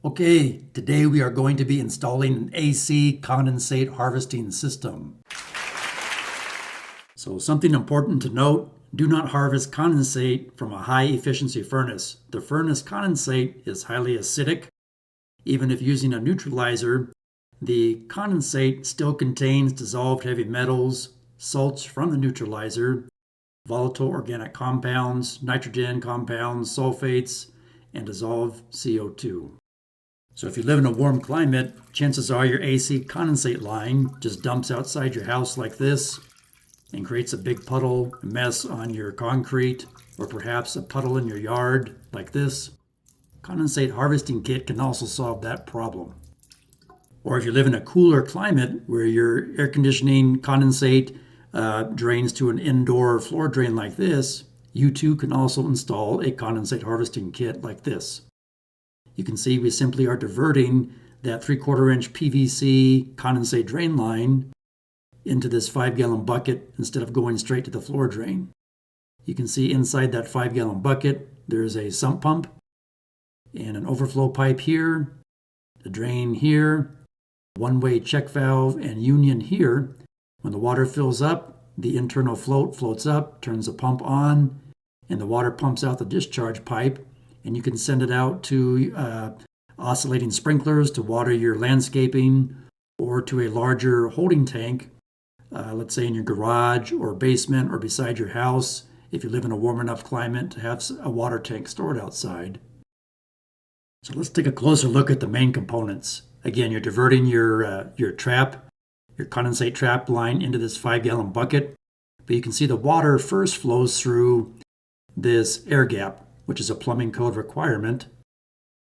Okay, today we are going to be installing an AC condensate harvesting system. So something important to note, do not harvest condensate from a high efficiency furnace. The furnace condensate is highly acidic. Even if using a neutralizer, the condensate still contains dissolved heavy metals, salts from the neutralizer, volatile organic compounds, nitrogen compounds, sulfates, and dissolved CO2. So if you live in a warm climate, chances are your AC condensate line just dumps outside your house like this and creates a big puddle, a mess on your concrete, or perhaps a puddle in your yard like this. Condensate harvesting kit can also solve that problem. Or if you live in a cooler climate where your air conditioning condensate drains to an indoor floor drain like this, you too can also install a condensate harvesting kit like this. You can see we simply are diverting that 3/4 inch PVC condensate drain line into this 5-gallon bucket instead of going straight to the floor drain. You can see inside that 5-gallon bucket there's a sump pump and an overflow pipe here, a drain here, one-way check valve and union here. When the water fills up, the internal float floats up, turns the pump on, and the water pumps out the discharge pipe, and you can send it out to oscillating sprinklers to water your landscaping or to a larger holding tank, let's say in your garage or basement or beside your house if you live in a warm enough climate to have a water tank stored outside. So let's take a closer look at the main components. Again, you're diverting your condensate trap line into this 5-gallon bucket, but you can see the water first flows through this air gap, which is a plumbing code requirement,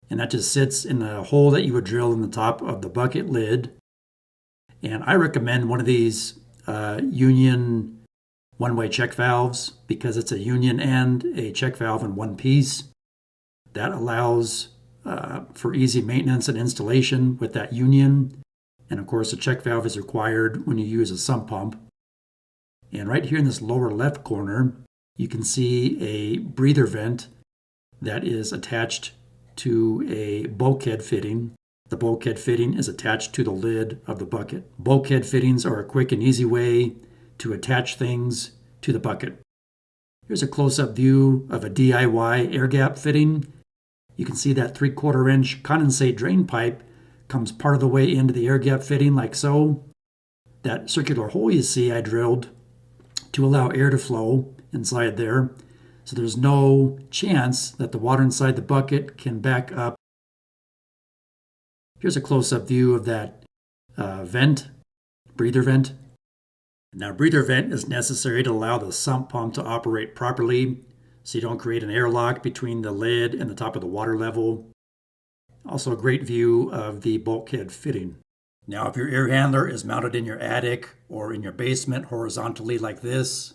and that just sits in a hole that you would drill in the top of the bucket lid. And I recommend one of these union one-way check valves because it's a union and a check valve in one piece. That allows for easy maintenance and installation with that union. And of course, a check valve is required when you use a sump pump. And right here in this lower left corner, you can see a breather vent that is attached to a bulkhead fitting. The bulkhead fitting is attached to the lid of the bucket. Bulkhead fittings are a quick and easy way to attach things to the bucket. Here's a close-up view of a DIY air gap fitting. You can see that 3/4 inch condensate drain pipe comes part of the way into the air gap fitting like so. That circular hole you see I drilled to allow air to flow inside there. So there's no chance that the water inside the bucket can back up. Here's a close-up view of that breather vent. Now, breather vent is necessary to allow the sump pump to operate properly so you don't create an airlock between the lid and the top of the water level. Also a great view of the bulkhead fitting. Now, if your air handler is mounted in your attic or in your basement horizontally like this,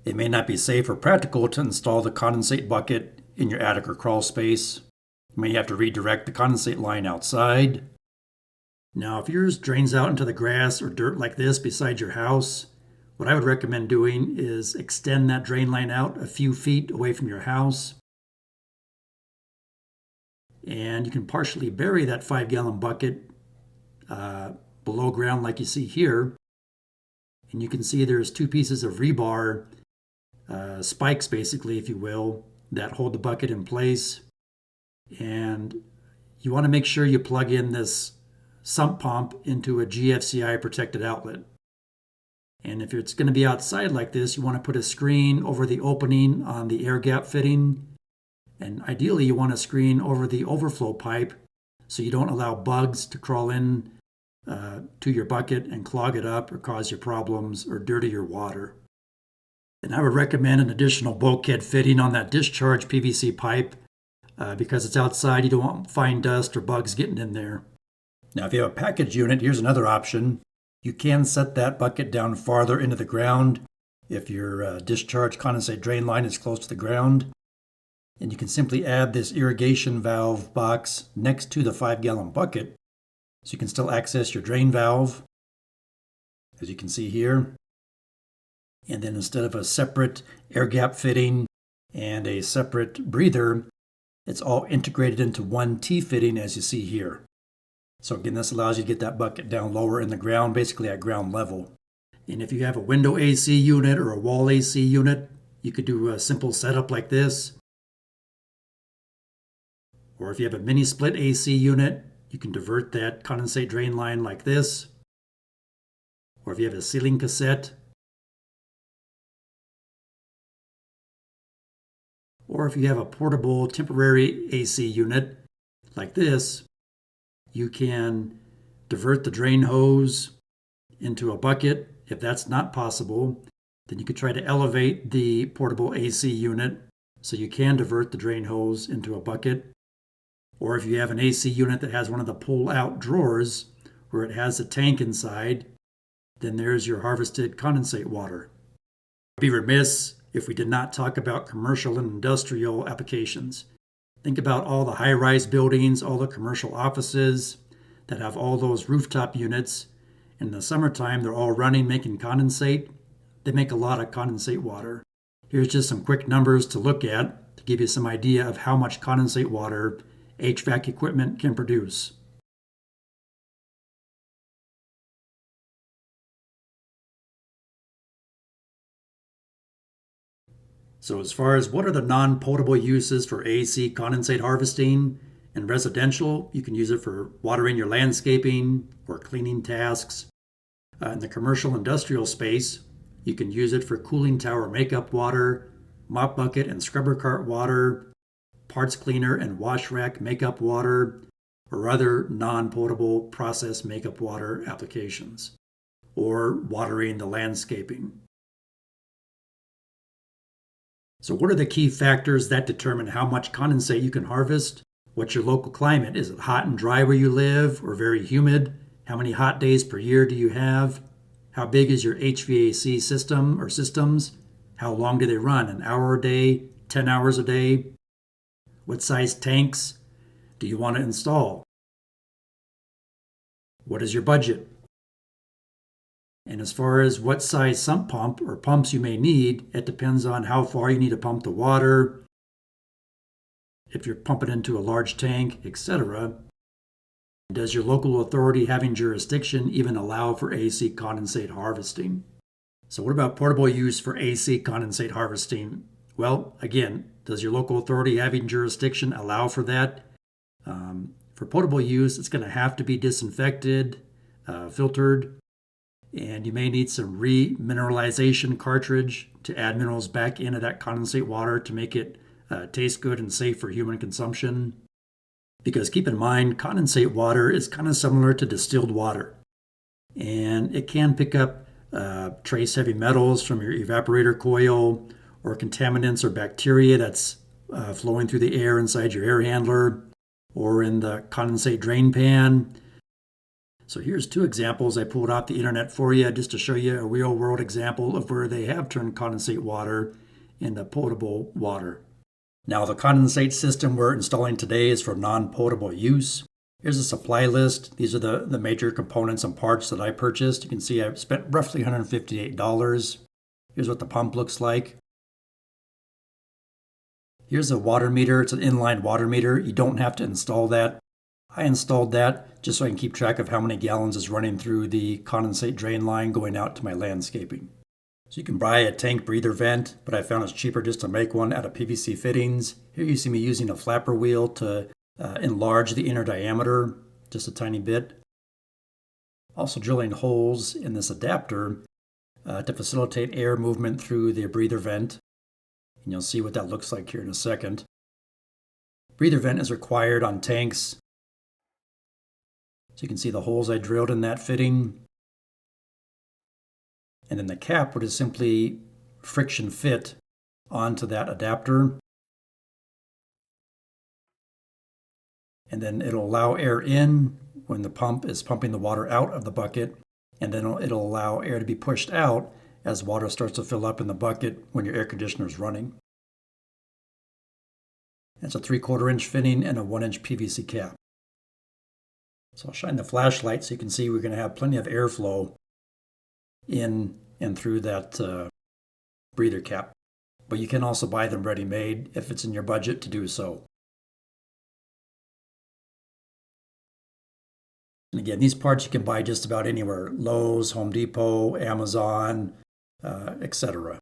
it may not be safe or practical to install the condensate bucket in your attic or crawl space. You may have to redirect the condensate line outside. Now, if yours drains out into the grass or dirt like this beside your house, what I would recommend doing is extend that drain line out a few feet away from your house. And you can partially bury that 5-gallon bucket below ground like you see here. And you can see there's 2 pieces of rebar, spikes basically, if you will, that hold the bucket in place. And you want to make sure you plug in this sump pump into a GFCI protected outlet. And if it's going to be outside like this, you want to put a screen over the opening on the air gap fitting. And ideally, you want a screen over the overflow pipe so you don't allow bugs to crawl in to your bucket and clog it up or cause you problems or dirty your water. And I would recommend an additional bulkhead fitting on that discharge PVC pipe because it's outside. You don't want fine dust or bugs getting in there. Now, if you have a package unit, here's another option. You can set that bucket down farther into the ground if your discharge condensate drain line is close to the ground. And you can simply add this irrigation valve box next to the 5-gallon bucket so you can still access your drain valve, as you can see here. And then instead of a separate air gap fitting and a separate breather, It's all integrated into one T-fitting as you see here. So again, this allows you to get that bucket down lower in the ground, basically at ground level. And if you have a window AC unit or a wall AC unit, you could do a simple setup like this. Or if you have a mini split AC unit, you can divert that condensate drain line like this. Or if you have a ceiling cassette, or if you have a portable temporary AC unit like this, you can divert the drain hose into a bucket. If that's not possible, then you could try to elevate the portable AC unit so you can divert the drain hose into a bucket. Or if you have an AC unit that has one of the pull-out drawers where it has a tank inside, then there's your harvested condensate water. I'd be remiss if we did not talk about commercial and industrial applications. Think about all the high-rise buildings, all the commercial offices that have all those rooftop units. In the summertime, they're all running, making condensate. They make a lot of condensate water. Here's just some quick numbers to look at to give you some idea of how much condensate water HVAC equipment can produce. So as far as what are the non-potable uses for AC condensate harvesting, in residential, you can use it for watering your landscaping or cleaning tasks. In the commercial industrial space, you can use it for cooling tower makeup water, mop bucket and scrubber cart water, parts cleaner and wash rack makeup water, or other non-potable process makeup water applications, or watering the landscaping. So what are the key factors that determine how much condensate you can harvest? What's your local climate? Is it hot and dry where you live or very humid? How many hot days per year do you have? How big is your HVAC system or systems? How long do they run? An hour a day? 10 hours a day? What size tanks do you want to install? What is your budget? And as far as what size sump pump or pumps you may need, it depends on how far you need to pump the water, if you're pumping into a large tank, etc. Does your local authority having jurisdiction even allow for AC condensate harvesting? So what about portable use for AC condensate harvesting? Well, again, does your local authority having jurisdiction allow for that? For potable use, it's going to have to be disinfected, filtered, and you may need some remineralization cartridge to add minerals back into that condensate water to make it taste good and safe for human consumption. Because keep in mind, condensate water is kind of similar to distilled water, and it can pick up trace heavy metals from your evaporator coil or contaminants or bacteria that's flowing through the air inside your air handler or in the condensate drain pan. So here's two examples I pulled off the internet for you just to show you a real world example of where they have turned condensate water into potable water. Now the condensate system we're installing today is for non-potable use. Here's a supply list. These are the major components and parts that I purchased. You can see I've spent roughly $158. Here's what the pump looks like. Here's a water meter. It's an inline water meter. You don't have to install that. I installed that just so I can keep track of how many gallons is running through the condensate drain line going out to my landscaping. So you can buy a tank breather vent, but I found it's cheaper just to make one out of PVC fittings. Here you see me using a flapper wheel to enlarge the inner diameter just a tiny bit. Also drilling holes in this adapter to facilitate air movement through the breather vent. And you'll see what that looks like here in a second. Breather vent is required on tanks. So you can see the holes I drilled in that fitting. And then the cap would just simply friction fit onto that adapter. And then it'll allow air in when the pump is pumping the water out of the bucket. And then it'll allow air to be pushed out as water starts to fill up in the bucket when your air conditioner is running. That's a 3/4 inch fitting and a 1 inch PVC cap. So I'll shine the flashlight so you can see we're going to have plenty of airflow in and through that breather cap. But you can also buy them ready-made if it's in your budget to do so. And again, these parts you can buy just about anywhere: Lowe's, Home Depot, Amazon, etc.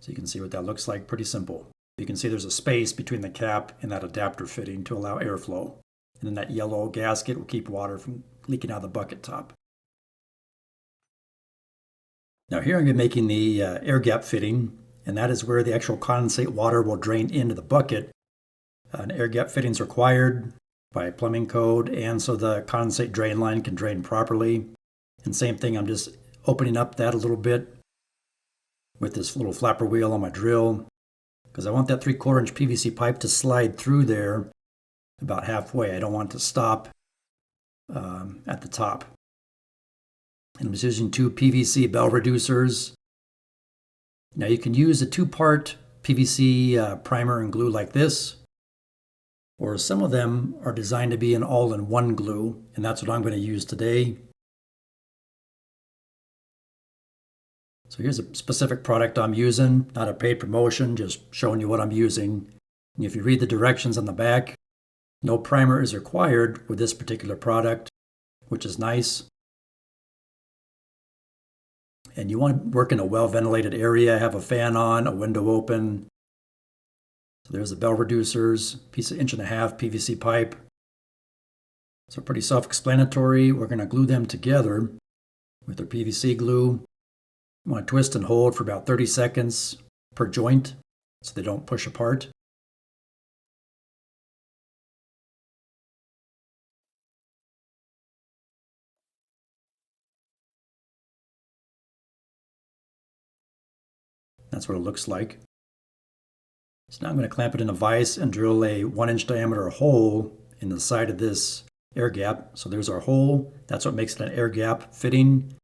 So you can see what that looks like. Pretty simple. You can see there's a space between the cap and that adapter fitting to allow airflow. And then that yellow gasket will keep water from leaking out of the bucket top. Now here I'm making the air gap fitting, and that is where the actual condensate water will drain into the bucket. An air gap fitting is required by plumbing code, and so the condensate drain line can drain properly. And same thing, I'm just opening up that a little bit with this little flapper wheel on my drill, because I want that 3/4 inch PVC pipe to slide through there about halfway. I don't want it to stop at the top. And I'm just using 2 PVC bell reducers. Now you can use a 2-part PVC primer and glue like this, or some of them are designed to be an all-in-one glue, and that's what I'm going to use today. So here's a specific product I'm using, not a paid promotion, just showing you what I'm using. And if you read the directions on the back, no primer is required with this particular product, which is nice. And you want to work in a well-ventilated area, have a fan on, a window open. So there's the bell reducers, piece of 1.5 inch PVC pipe. So pretty self-explanatory. We're going to glue them together with our PVC glue. You want to twist and hold for about 30 seconds per joint so they don't push apart. That's what it looks like. So now I'm going to clamp it in a vise and drill a 1-inch diameter hole in the side of this air gap. So there's our hole. That's what makes it an air gap fitting.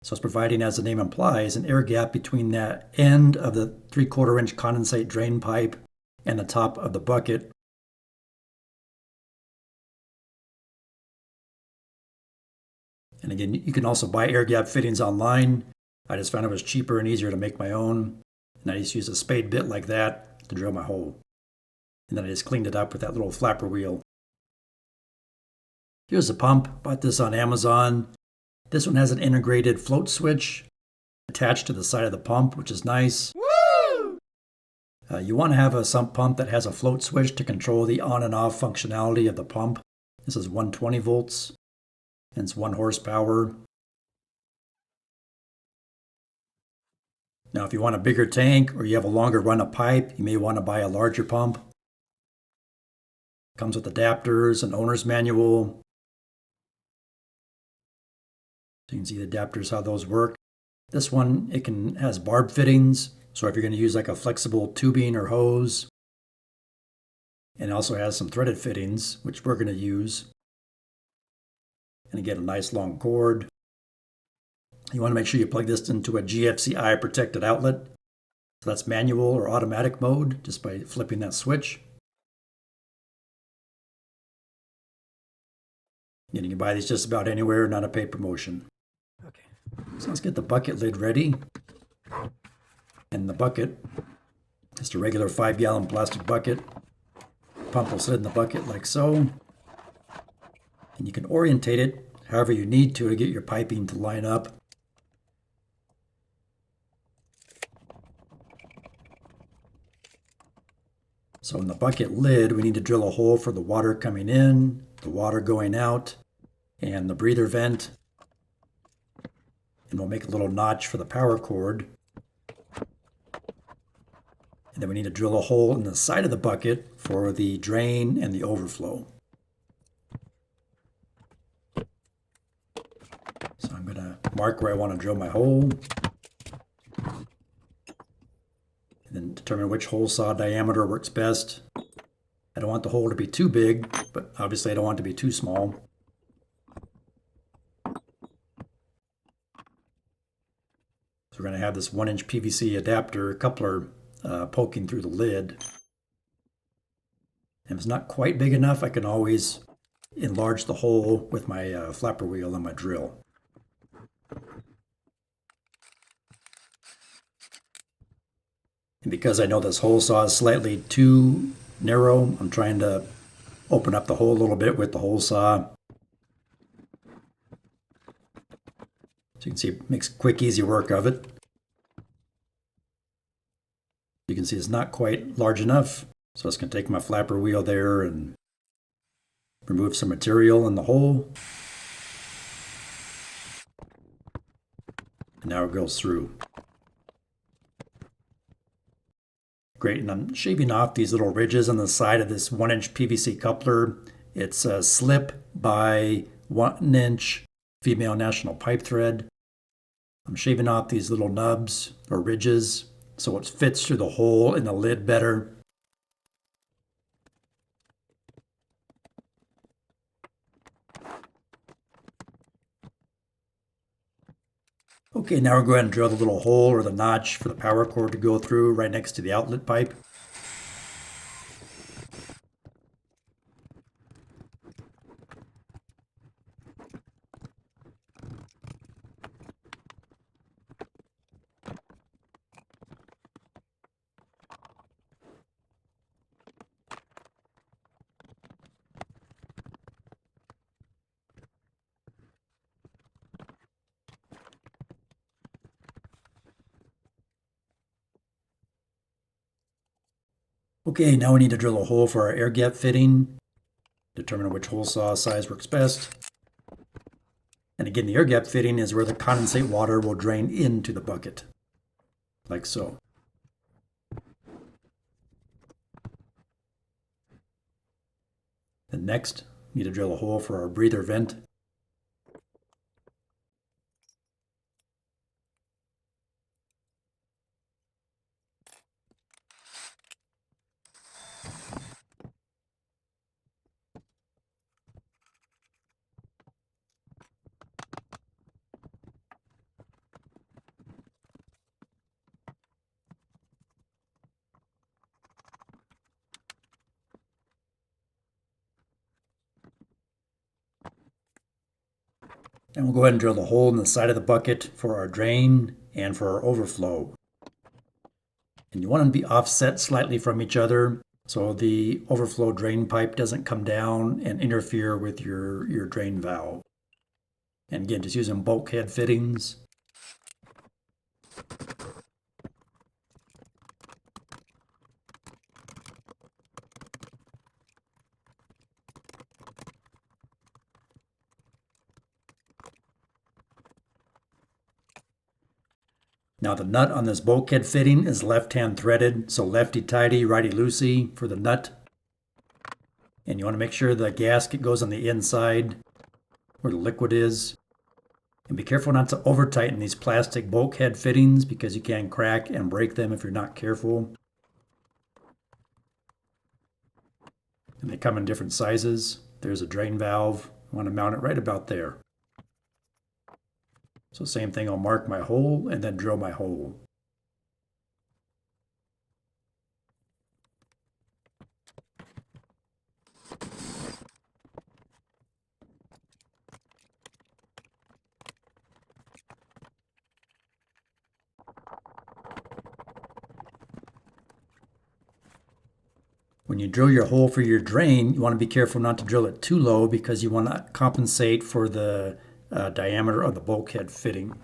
So it's providing, as the name implies, an air gap between that end of the 3/4 inch condensate drain pipe and the top of the bucket. And again, you can also buy air gap fittings online. I just found it was cheaper and easier to make my own. And I just used a spade bit like that to drill my hole. And then I just cleaned it up with that little flapper wheel. Here's the pump. Bought this on Amazon. This one has an integrated float switch attached to the side of the pump, which is nice. Woo! You want to have a sump pump that has a float switch to control the on and off functionality of the pump. This is 120 volts and it's 1 horsepower. Now, if you want a bigger tank or you have a longer run of pipe, you may want to buy a larger pump. Comes with adapters, an owner's manual. So you can see the adapters, how those work. This one, has barb fittings. So if you're going to use like a flexible tubing or hose. And it also has some threaded fittings, which we're going to use. And again, a nice long cord. You want to make sure you plug this into a GFCI protected outlet. So that's manual or automatic mode, just by flipping that switch. And you can buy these just about anywhere, not a paid promotion. Okay, so let's get the bucket lid ready. And the bucket, just a regular 5-gallon plastic bucket. Pump will sit in the bucket like so. And you can orientate it however you need to get your piping to line up. So in the bucket lid, we need to drill a hole for the water coming in, the water going out, and the breather vent. And we'll make a little notch for the power cord. And then we need to drill a hole in the side of the bucket for the drain and the overflow. So I'm going to mark where I want to drill my hole. And then determine which hole saw diameter works best. I don't want the hole to be too big, but obviously I don't want it to be too small. So we're going to have this 1-inch PVC adapter coupler poking through the lid. And if it's not quite big enough, I can always enlarge the hole with my flapper wheel and my drill. And because I know this hole saw is slightly too narrow, I'm trying to open up the hole a little bit with the hole saw. So you can see it makes quick, easy work of it. You can see it's not quite large enough. So it's going to take my flapper wheel there and remove some material in the hole. And now it goes through. Great, and I'm shaving off these little ridges on the side of this 1-inch PVC coupler. It's a slip by 1-inch female national pipe thread. I'm shaving off these little nubs or ridges so it fits through the hole in the lid better. Okay, now we're going to drill the little hole or the notch for the power cord to go through right next to the outlet pipe. Okay, now we need to drill a hole for our air gap fitting. Determine which hole saw size works best. And again, the air gap fitting is where the condensate water will drain into the bucket, like so. Then next, we need to drill a hole for our breather vent. And we'll go ahead and drill the hole in the side of the bucket for our drain and for our overflow. And you want them to be offset slightly from each other so the overflow drain pipe doesn't come down and interfere with your drain valve. And again, just using bulkhead fittings. Now the nut on this bulkhead fitting is left-hand threaded, so lefty-tighty, righty-loosey for the nut. And you want to make sure the gasket goes on the inside where the liquid is. And be careful not to over-tighten these plastic bulkhead fittings because you can crack and break them if you're not careful. And they come in different sizes. There's a drain valve. I want to mount it right about there. So same thing, I'll mark my hole and then drill my hole. When you drill your hole for your drain, you want to be careful not to drill it too low because you want to compensate for the diameter of the bulkhead fitting.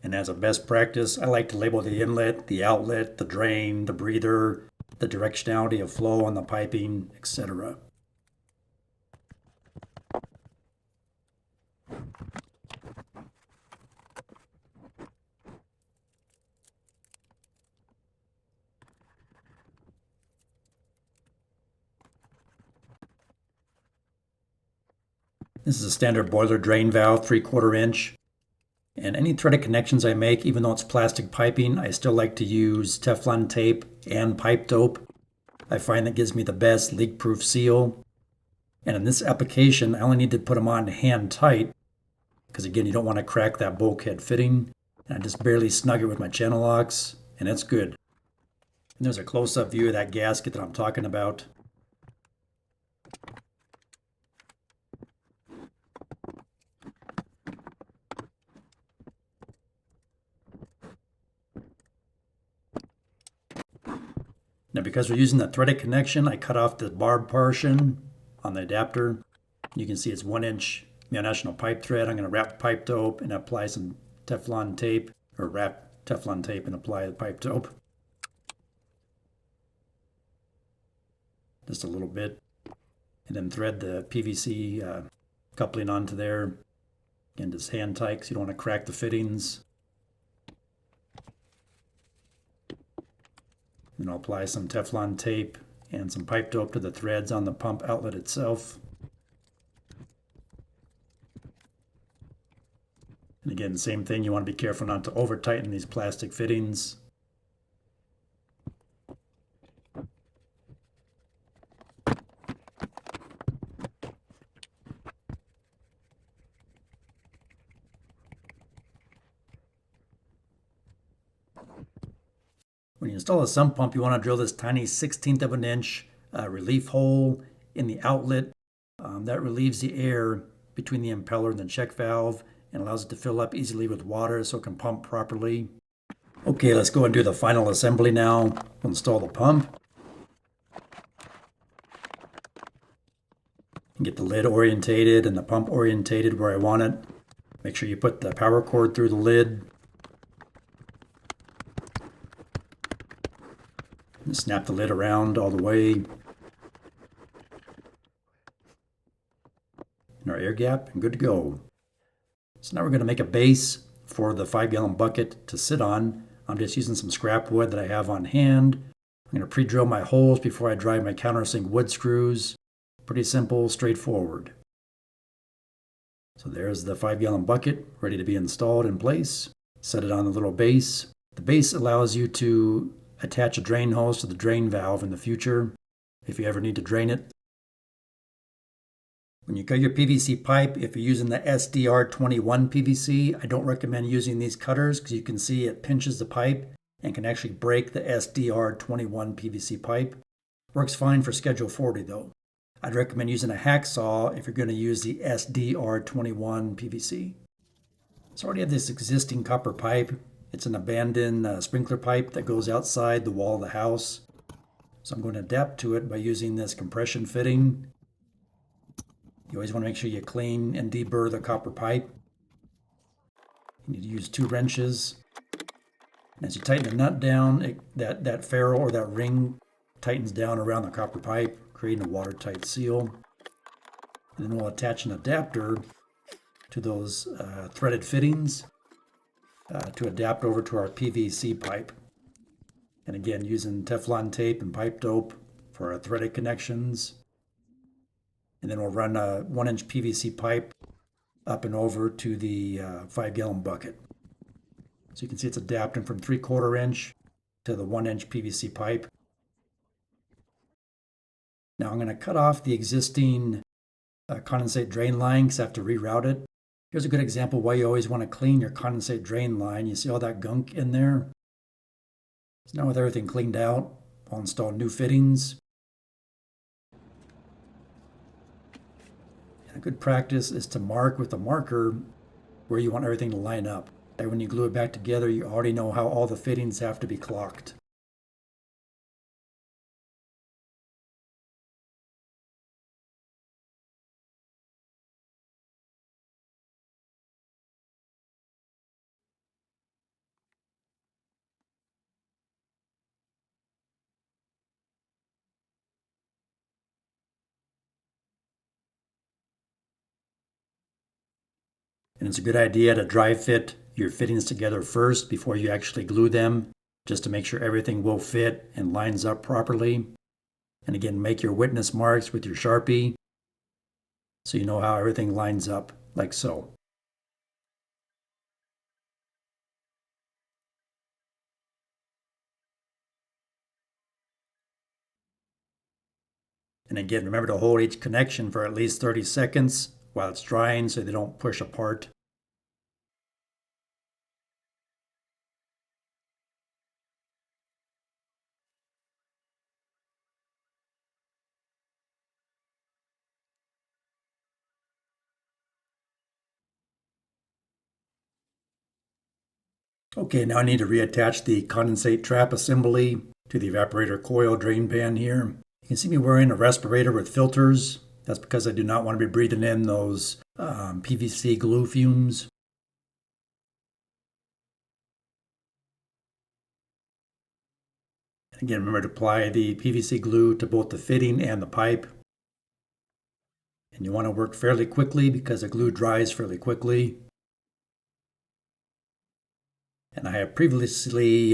And as a best practice, I like to label the inlet, the outlet, the drain, the breather, the directionality of flow on the piping, etc. This is a standard boiler drain valve, 3/4 inch. And any threaded connections I make, even though it's plastic piping, I still like to use Teflon tape and pipe dope. I find that gives me the best leak-proof seal. And in this application, I only need to put them on hand tight, because again, you don't want to crack that bulkhead fitting. And I just barely snug it with my channel locks, and it's good. And there's a close-up view of that gasket that I'm talking about. Now because we're using the threaded connection, I cut off the barb portion on the adapter. You can see it's 1-inch national pipe thread. I'm going to wrap pipe dope and apply some Teflon tape, or wrap Teflon tape and apply the pipe dope. Just a little bit. And then thread the PVC coupling onto there. Again, just hand tight because you don't want to crack the fittings. Then I'll apply some Teflon tape and some pipe dope to the threads on the pump outlet itself. And again, same thing, you want to be careful not to over tighten these plastic fittings. When you install a sump pump, you want to drill this tiny 1/16 of an inch relief hole in the outlet. That relieves the air between the impeller and the check valve and allows it to fill up easily with water so it can pump properly. Okay, let's go and do the final assembly now. We'll install the pump. And get the lid orientated and the pump orientated where I want it. Make sure you put the power cord through the lid. And snap the lid around all the way. And our air gap, and good to go. So now we're going to make a base for the 5-gallon bucket to sit on. I'm just using some scrap wood that I have on hand. I'm going to pre-drill my holes before I drive my countersink wood screws. Pretty simple, straightforward. So there's the 5-gallon bucket ready to be installed in place. Set it on the little base. The base allows you to attach a drain hose to the drain valve in the future if you ever need to drain it. When you cut your PVC pipe, if you're using the SDR21 PVC, I don't recommend using these cutters because you can see it pinches the pipe and can actually break the SDR21 PVC pipe. Works fine for Schedule 40 though. I'd recommend using a hacksaw if you're going to use the SDR21 PVC. So I already have this existing copper pipe. It's an abandoned sprinkler pipe that goes outside the wall of the house. So I'm going to adapt to it by using this compression fitting. You always want to make sure you clean and deburr the copper pipe. You need to use 2 wrenches. And as you tighten the nut down, that ferrule or that ring tightens down around the copper pipe, creating a watertight seal. And then we'll attach an adapter to those threaded fittings to adapt over to our PVC pipe. And again, using Teflon tape and pipe dope for our threaded connections. And then we'll run a 1-inch PVC pipe up and over to the 5-gallon bucket. So you can see it's adapting from 3/4 inch to the 1-inch PVC pipe. Now I'm going to cut off the existing condensate drain line because I have to reroute it. Here's a good example why you always want to clean your condensate drain line. You see all that gunk in there? So now with everything cleaned out, I'll install new fittings. And a good practice is to mark with a marker where you want everything to line up. And when you glue it back together, you already know how all the fittings have to be clocked. And it's a good idea to dry fit your fittings together first before you actually glue them, just to make sure everything will fit and lines up properly. And again, make your witness marks with your Sharpie so you know how everything lines up, like so. And again, remember to hold each connection for at least 30 seconds while it's drying so they don't push apart. Okay, now I need to reattach the condensate trap assembly. to the evaporator coil drain pan here. You can see me wearing a respirator with filters. That's because I do not want to be breathing in those PVC glue fumes. Again, remember to apply the PVC glue to both the fitting and the pipe. And you want to work fairly quickly because the glue dries fairly quickly. And I have previously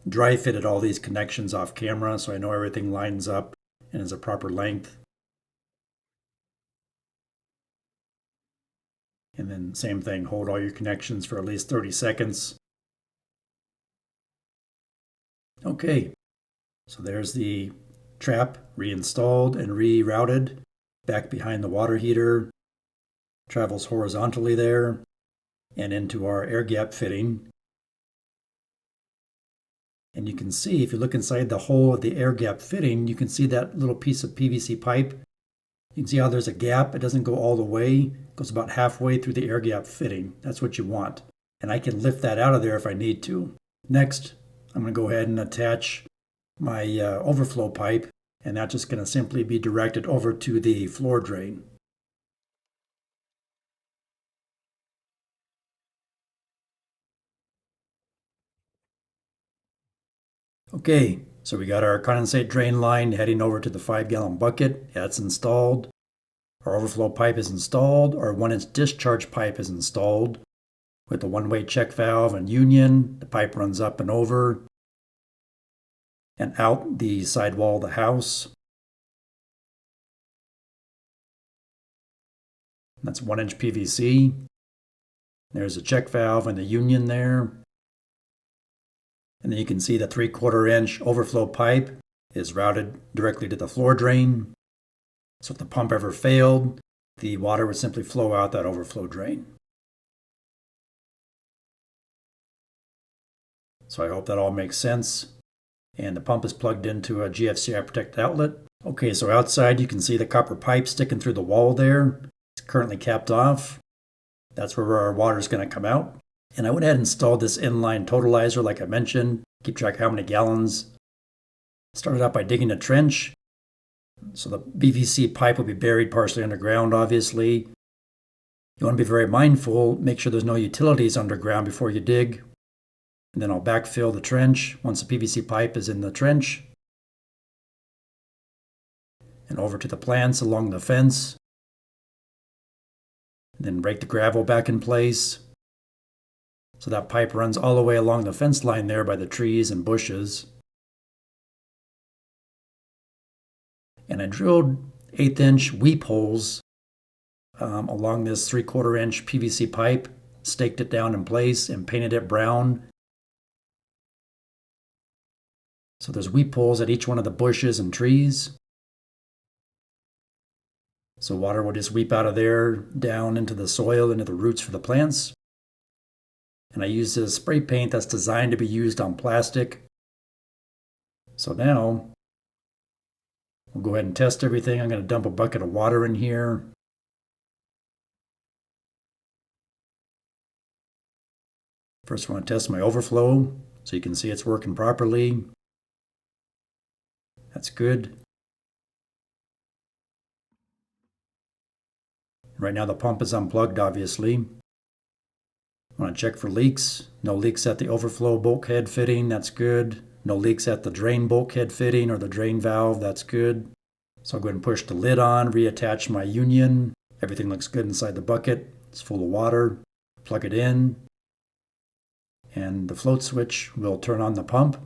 dry fitted all these connections off camera, so I know everything lines up and is a proper length. And then same thing, hold all your connections for at least 30 seconds. Okay, so there's the trap reinstalled and rerouted back behind the water heater. Travels horizontally there and into our air gap fitting. And you can see, if you look inside the hole of the air gap fitting, you can see that little piece of PVC pipe. You can see how there's a gap. It doesn't go all the way. It goes about halfway through the air gap fitting. That's what you want. And I can lift that out of there if I need to. Next, I'm going to go ahead and attach my overflow pipe, and that's just going to simply be directed over to the floor drain. Okay, so we got our condensate drain line heading over to the 5-gallon bucket. That's installed. Our overflow pipe is installed. Our 1-inch discharge pipe is installed. With the one-way check valve and union, the pipe runs up and over and out the sidewall of the house. That's 1-inch PVC. There's a check valve and the union there. And then you can see the 3/4-inch overflow pipe is routed directly to the floor drain. So if the pump ever failed, the water would simply flow out that overflow drain. So I hope that all makes sense. And the pump is plugged into a GFCI protected outlet. Okay, so outside you can see the copper pipe sticking through the wall there. It's currently capped off. That's where our water is going to come out. And I went ahead and installed this inline totalizer like I mentioned. Keep track of how many gallons. Started out by digging a trench. So the PVC pipe will be buried partially underground, obviously. You want to be very mindful. Make sure there's no utilities underground before you dig. And then I'll backfill the trench once the PVC pipe is in the trench. And over to the plants along the fence. And then rake the gravel back in place. So that pipe runs all the way along the fence line there by the trees and bushes. And I drilled 1/8-inch weep holes along this 3/4-inch PVC pipe, staked it down in place and painted it brown. So there's weep holes at each one of the bushes and trees. So water will just weep out of there down into the soil, into the roots for the plants. And I use this spray paint that's designed to be used on plastic. So now we'll go ahead and test everything. I'm going to dump a bucket of water in here. First, I want to test my overflow so you can see it's working properly. That's good. Right now the pump is unplugged, obviously. I want to check for leaks. No leaks at the overflow bulkhead fitting, that's good. No leaks at the drain bulkhead fitting or the drain valve, that's good. So I'll go ahead and push the lid on, reattach my union. Everything looks good inside the bucket. It's full of water. Plug it in. And the float switch will turn on the pump.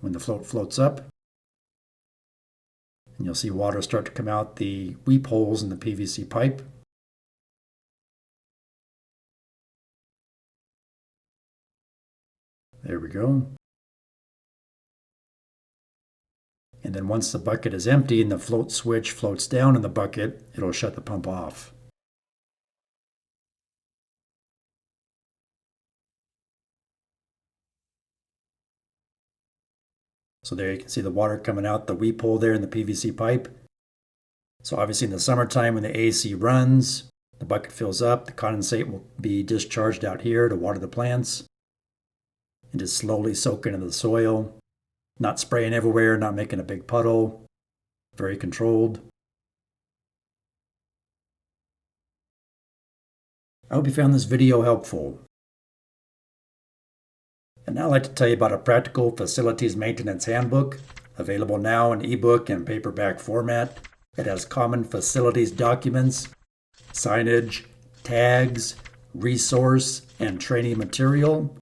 When the float floats up, and you'll see water start to come out the weep holes in the PVC pipe. There we go. And then once the bucket is empty and the float switch floats down in the bucket, it'll shut the pump off. So there you can see the water coming out the weep hole there in the PVC pipe. So obviously in the summertime when the AC runs, the bucket fills up, the condensate will be discharged out here to water the plants. and just slowly soak into the soil. Not spraying everywhere, not making a big puddle. Very controlled. I hope you found this video helpful. And now I'd like to tell you about a practical facilities maintenance handbook, available now in ebook and paperback format. It has common facilities documents, signage, tags, resource, and training material,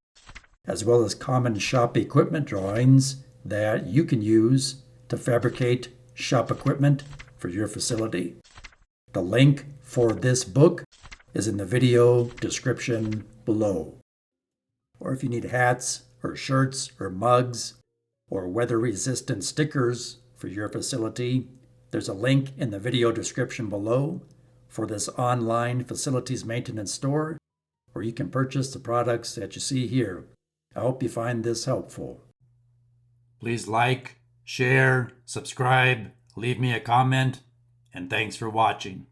as well as common shop equipment drawings that you can use to fabricate shop equipment for your facility. The link for this book is in the video description below. Or if you need hats or shirts or mugs or weather-resistant stickers for your facility, there's a link in the video description below for this online facilities maintenance store where you can purchase the products that you see here. I hope you find this helpful. Please like, share, subscribe, leave me a comment, and thanks for watching.